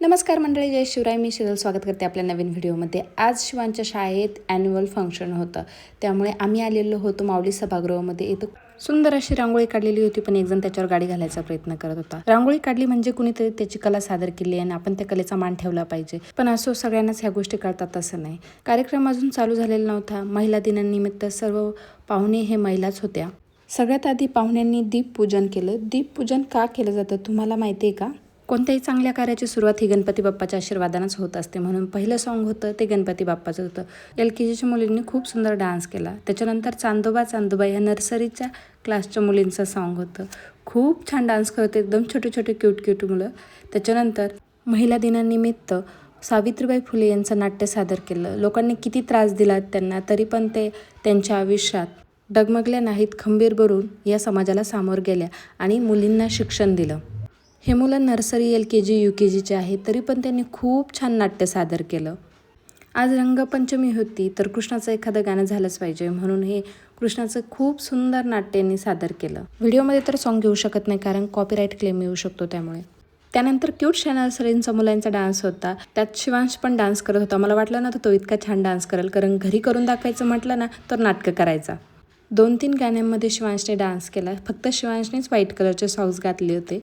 नमस्कार मंडळी, जय शिवराय. मी शीतल स्वागत करते आपल्या नवीन व्हिडिओमध्ये. आज शिवांच्या शाळेत ॲन्युअल फंक्शन होतं, त्यामुळे आम्ही आलेलो होतो माऊली सभागृहामध्ये. इथं सुंदर अशी रांगोळी काढलेली होती, पण एकजण त्याच्यावर गाडी घालायचा प्रयत्न करत होता. रांगोळी काढली म्हणजे कुणीतरी त्याची कला सादर केली आणि आपण त्या कलेचा मान ठेवला पाहिजे. पण असो, सगळ्यांनाच ह्या गोष्टी कळतात असं नाही. कार्यक्रम अजून चालू झालेला नव्हता. महिला दिनानिमित्त सर्व पाहुणे हे महिलाच होत्या. सगळ्यात आधी पाहुण्यांनी दीपपूजन केलं. दीपपूजन का केलं जातं तुम्हाला माहिती आहे का? कोणत्याही चांगल्या कार्याची सुरुवात ही गणपती बाप्पाच्या आशीर्वादानंच होत असते, म्हणून पहिलं सॉन्ग होतं ते गणपती बाप्पाचं होतं. LKGच्या मुलींनी खूप सुंदर डान्स केला. त्याच्यानंतर चांदोबा चांदोबा या नर्सरीच्या क्लासच्या मुलींचं सॉन्ग होतं. खूप छान डान्स करते, एकदम छोटे छोटे क्यूट मुलं. त्याच्यानंतर महिला दिनानिमित्त सावित्रीबाई फुले यांचं नाट्य सादर केलं. लोकांनी किती त्रास दिला त्यांना, तरी पण ते त्यांच्या आयुष्यात डगमगल्या नाहीत, खंबीर भरून या समाजाला सामोर गेल्या आणि मुलींना शिक्षण दिलं. हे मुलं नर्सरी, LKG, UKGचे आहेत, तरी पण त्यांनी खूप छान नाट्य सादर केलं. आज रंगपंचमी होती, तर कृष्णाचं एखादं गाणं झालंच पाहिजे, म्हणून हे कृष्णाचं खूप सुंदर नाट्यांनी सादर केलं. व्हिडिओमध्ये तर सॉन्ग घेऊ शकत नाही, कारण कॉपीराईट क्लेम येऊ शकतो त्यामुळे. त्यानंतर क्यूटशा नर्सरींचा मुलांचा डान्स होता. त्यात शिवांश पण डान्स करत होता. मला वाटलं ना तो इतका छान डान्स करेल, कारण घरी करून दाखवायचं म्हटलं ना तर नाटकं करायचा. 2-3 गाण्यांमध्ये शिवांशने डान्स केला. फक्त शिवांशनेच व्हाईट कलरचे सॉक्स घातले होते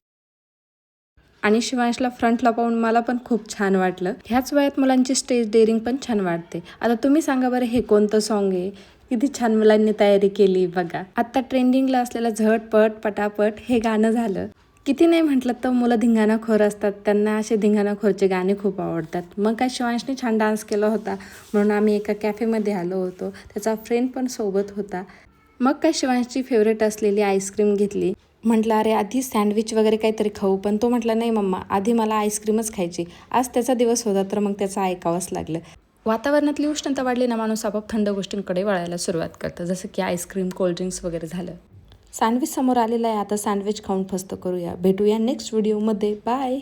आणि शिवांशला फ्रंटला पाहून मला पण खूप छान वाटलं. ह्याच वयात मुलांची स्टेज डेअरिंग पण छान वाटते. आता तुम्ही सांगा बरं, हे कोणतं सॉन्ग आहे? किती छान मुलांनी तयारी केली बघा. आत्ता ट्रेंडिंगला असलेलं झटपट पटापट हे गाणं झालं. किती नाही म्हटलं तर मुलं धिंगाणाखोर असतात, त्यांना असे धिंगाणाखोरचे गाणे खूप आवडतात. मग काय शिवांशने छान डान्स केला होता, म्हणून आम्ही एका कॅफेमध्ये आलो होतो. त्याचा फ्रेंड पण सोबत होता. मग काय शिवांशची फेवरेट असलेली आईस्क्रीम घेतली. म्हटलं अरे आधी सँडविच वगैरे काहीतरी खाऊ, पण तो म्हटला नाही मम्मा, आधी मला आईस्क्रीमच खायची. आज त्याचा दिवस होता, तर मग त्याचं ऐकावंच लागलं. वातावरणातली उष्णता वाढली ना, माणूस आपोआप थंड गोष्टींकडे वळायला सुरुवात करतं, जसं की आईस्क्रीम, कोल्ड्रिंक्स वगैरे झालं. सँडविच समोर आलेलं आहे, आता सँडविच खाऊन फस्त करूया. भेटूया नेक्स्ट व्हिडिओमध्ये. बाय.